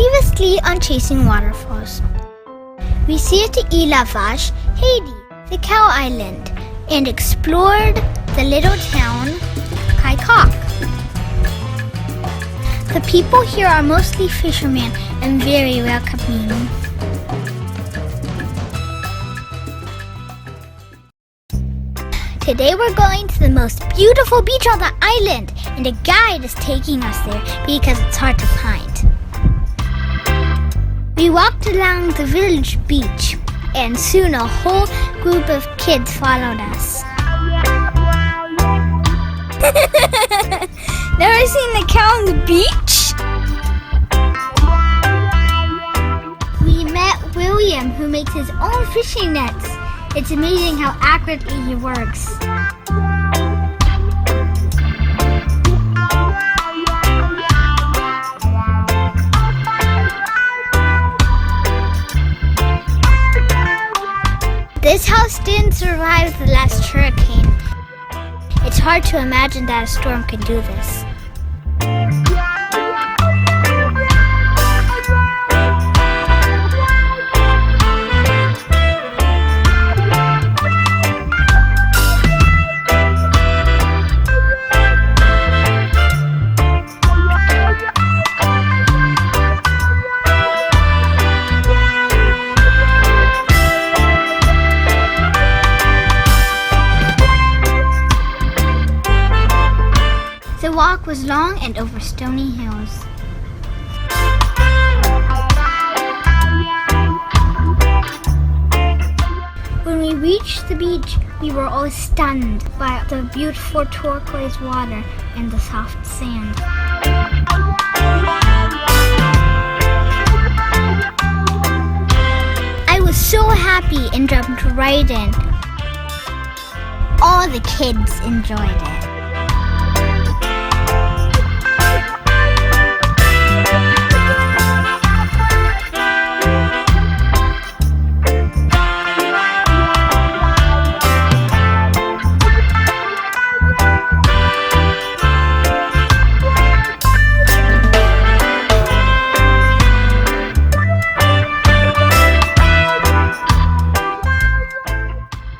Previously on Chasing Waterfalls, we sailed to Ile-a-vache, Haiti, the cow island, and explored the little town Kai. The people here are mostly fishermen and very welcoming. Today we're going to the most beautiful beach on the island, and a guide is taking us there because it's hard to find. We walked along the village beach, and soon a whole group of kids followed us. Never seen a cow on the beach? We met William, who makes his own fishing nets. It's amazing how accurately he works. This house didn't survive the last hurricane. It's hard to imagine that a storm could do this. The walk was long and over stony hills. When we reached the beach, we were all stunned by the beautiful turquoise water and the soft sand. I was so happy and jumped right in. All the kids enjoyed it.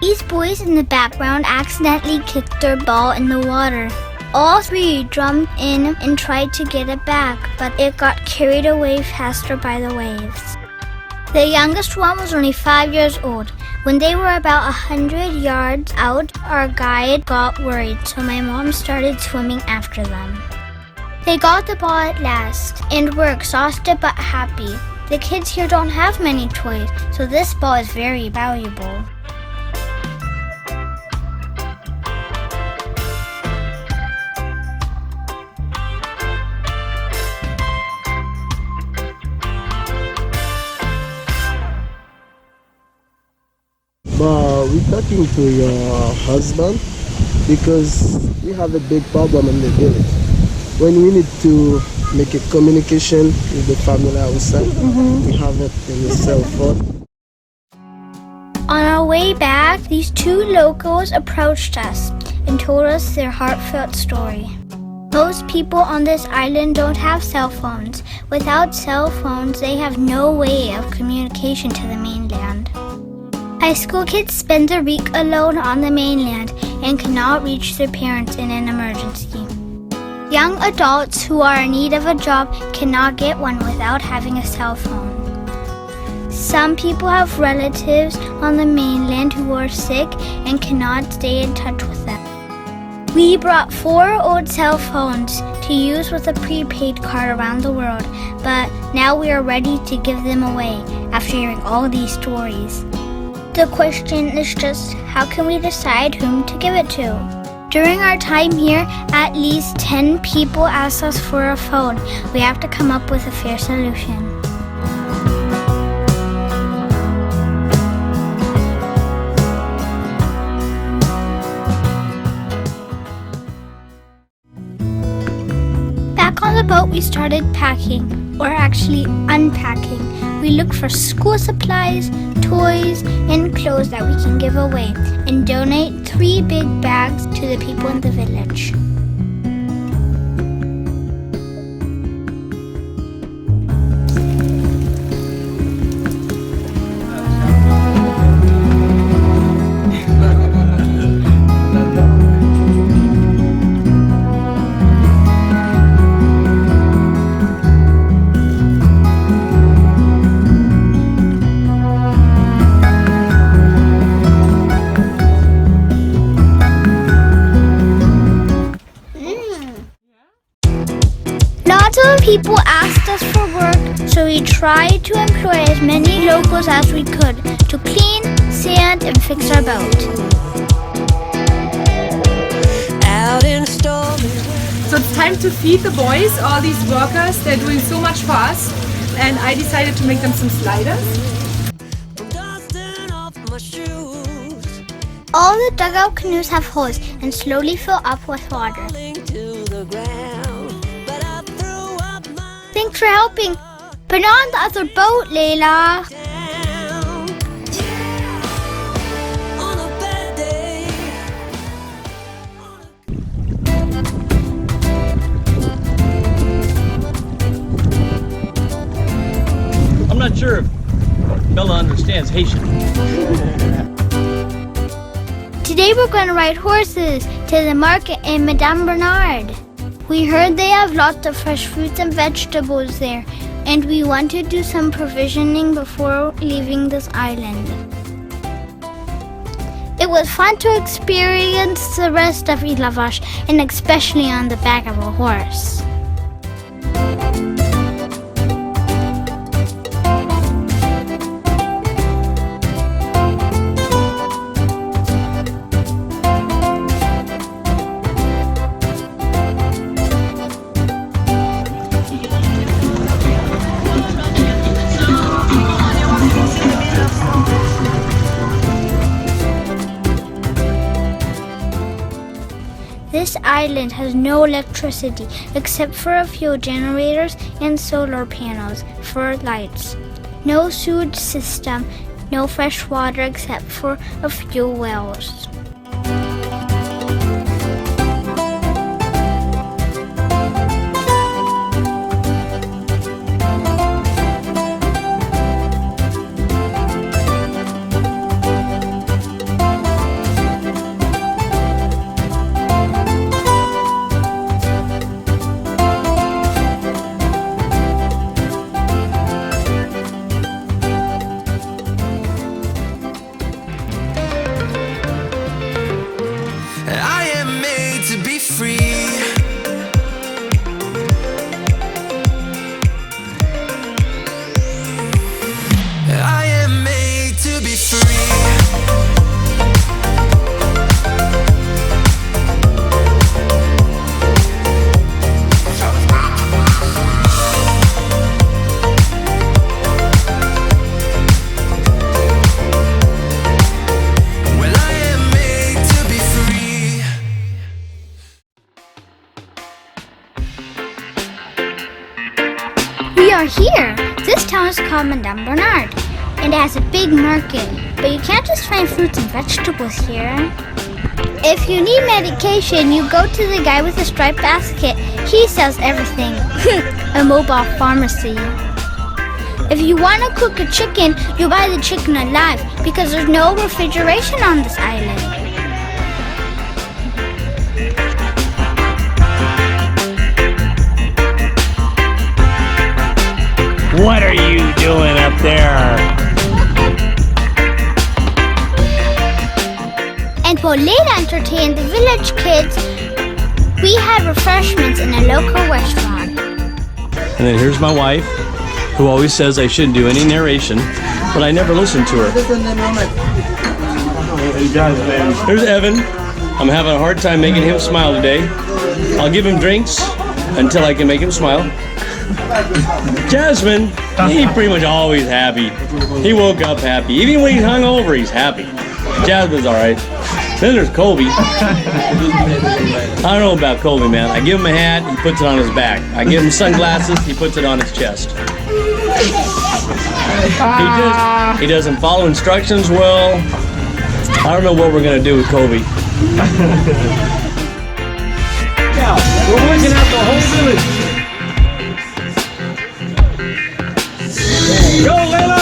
These boys in the background accidentally kicked their ball in the water. All three jumped in and tried to get it back, but it got carried away faster by the waves. The youngest one was only 5 years old. When they were about 100 yards out, our guide got worried, so my mom started swimming after them. They got the ball at last and were exhausted but happy. The kids here don't have many toys, so this ball is very valuable. But we're talking to your husband because we have a big problem in the village. When we need to make a communication with the family outside, we have it in the cell phone. On our way back, these two locals approached us and told us their heartfelt story. Most people on this island don't have cell phones. Without cell phones, they have no way of communication to the mainland. High school kids spend their week alone on the mainland and cannot reach their parents in an emergency. Young adults who are in need of a job cannot get one without having a cell phone. Some people have relatives on the mainland who are sick and cannot stay in touch with them. We brought 4 old cell phones to use with a prepaid card around the world, but now we are ready to give them away after hearing all these stories. The question is just, how can we decide whom to give it to? During our time here, at least 10 people asked us for a phone. We have to come up with a fair solution. Back on the boat, we started packing, or actually unpacking. We looked for school supplies, toys, and clothes that we can give away and donate 3 big bags to the people in the village. people asked us for work, so we tried to employ as many locals as we could to clean, sand, and fix our boat. So it's time to feed the boys, all these workers. They're doing so much for us. And I decided to make them some sliders. All the dugout canoes have holes and slowly fill up with water. Thanks for helping. Put on the other boat, Layla. I'm not sure if Bella understands Haitian. Today we're going to ride horses to the market in Madame Bernard. We heard they have lots of fresh fruits and vegetables there, and we want to do some provisioning before leaving this island. It was fun to experience the rest of Ile-a-vache, and especially on the back of a horse. This island has no electricity except for a few generators and solar panels for lights. No sewage system, no fresh water except for a few wells. We are here. This town is called Madame Bernard, and it has a big market. But you can't just find fruits and vegetables here. If you need medication, you go to the guy with the striped basket. He sells everything. A mobile pharmacy. If you want to cook a chicken, you buy the chicken alive because there's no refrigeration on this island. What are you doing up there? And while Layla entertained the village kids, we had refreshments in a local restaurant. And then here's my wife, who always says I shouldn't do any narration, but I never listen to her. Here's Evan. I'm having a hard time making him smile today. I'll give him drinks until I can make him smile. Jasmine, he's pretty much always happy. He woke up happy. Even when he's hungover, he's happy. Jasmine's all right. Then there's Colby. I don't know about Colby, man. I give him a hat, he puts it on his back. I give him sunglasses, he puts it on his chest. He doesn't follow instructions well. I don't know what we're gonna do with Colby. Yeah, we're working out the whole village. Go, Layla!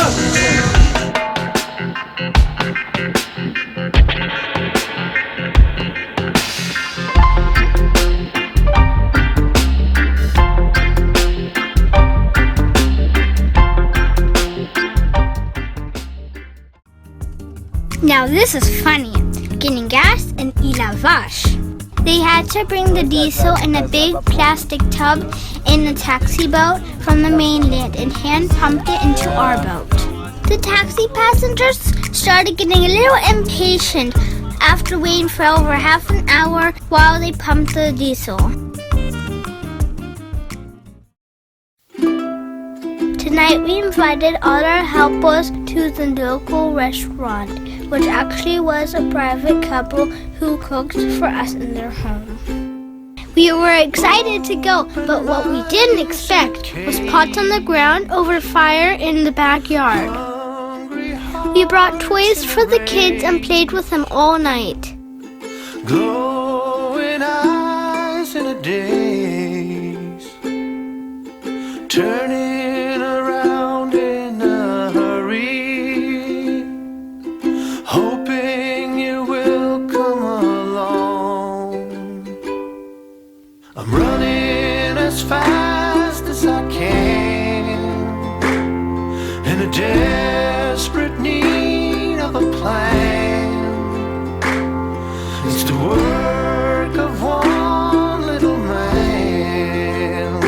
Now this is funny. Getting gas in Ile-a-vache. They had to bring the diesel in a big plastic tub in a taxi boat from the mainland and hand pumped it into our boat. The taxi passengers started getting a little impatient after waiting for over half an hour while they pumped the diesel. Tonight we invited all our helpers to the local restaurant, which actually was a private couple who cooked for us in their home. We were excited to go, but what we didn't expect was pots on the ground over a fire in the backyard. We brought toys for the kids and played with them all night. Glowing eyes in a daze, turning around in a hurry, hoping you will come along. I'm running as fast as I can, in a desperate need of a plan. It's the work of one little man.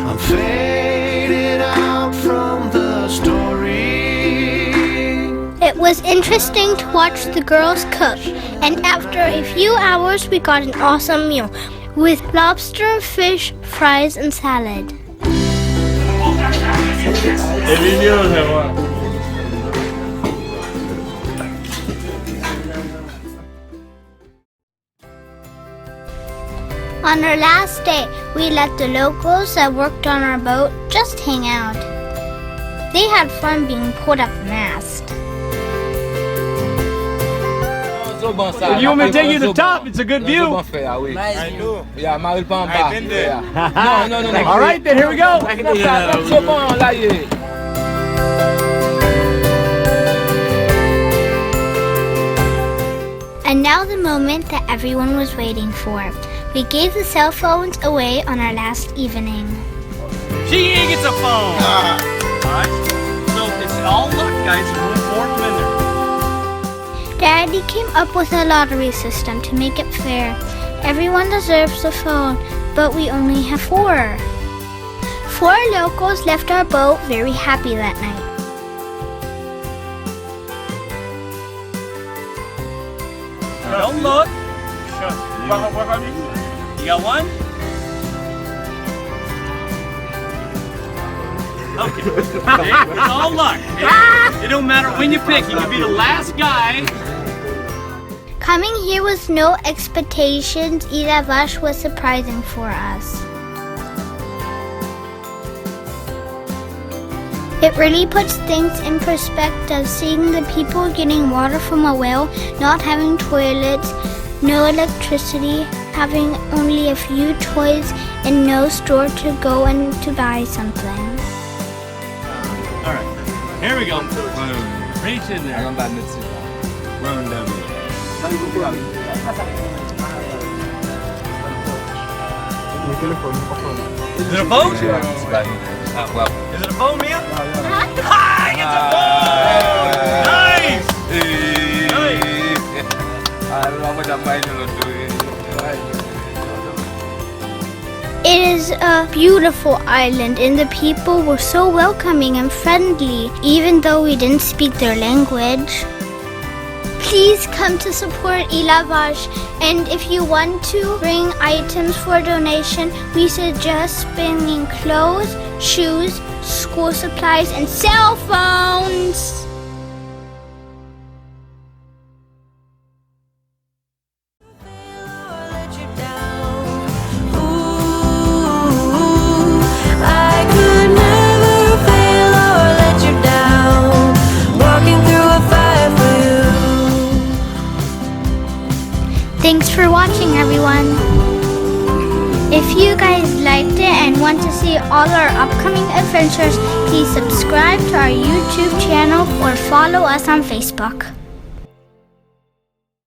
I'm faded out from the story. It was interesting to watch the girls cook, and after a few hours we got an awesome meal with lobster, fish, fries, and salad. On our last day, we let the locals that worked on our boat just hang out. They had fun being pulled up the mast. If you want me to take you to the top, it's a good view. Nice view. Yeah, I've been there. No. All right, then here we go. And now the moment that everyone was waiting for. We gave the cell phones away on our last evening. She gets a phone. Alright, so it's all luck, guys. We're fourth winner. Daddy came up with a lottery system to make it fair. Everyone deserves a phone, but we only have 4. 4 locals left our boat very happy that night. Don't look. You got one? Okay. It's all luck. It don't matter when you pick. You can be the last guy. Coming here with no expectations, Ile-a-vache was surprising for us. It really puts things in perspective, seeing the people getting water from a well, not having toilets, no electricity, having only a few toys, and no store to go and to buy something. All right. Here we go. Reach in there. Run down there. Is it a phone? Is it a phone, Mia? Ah, it's a phone! Nice! It is a beautiful island, and the people were so welcoming and friendly, even though we didn't speak their language. Please come to support Ile-a-vache, and if you want to bring items for donation, we suggest bringing clothes, shoes, school supplies, and cell phones. Thanks for watching, everyone. If you guys liked it and want to see all our upcoming adventures, please subscribe to our YouTube channel or follow us on Facebook.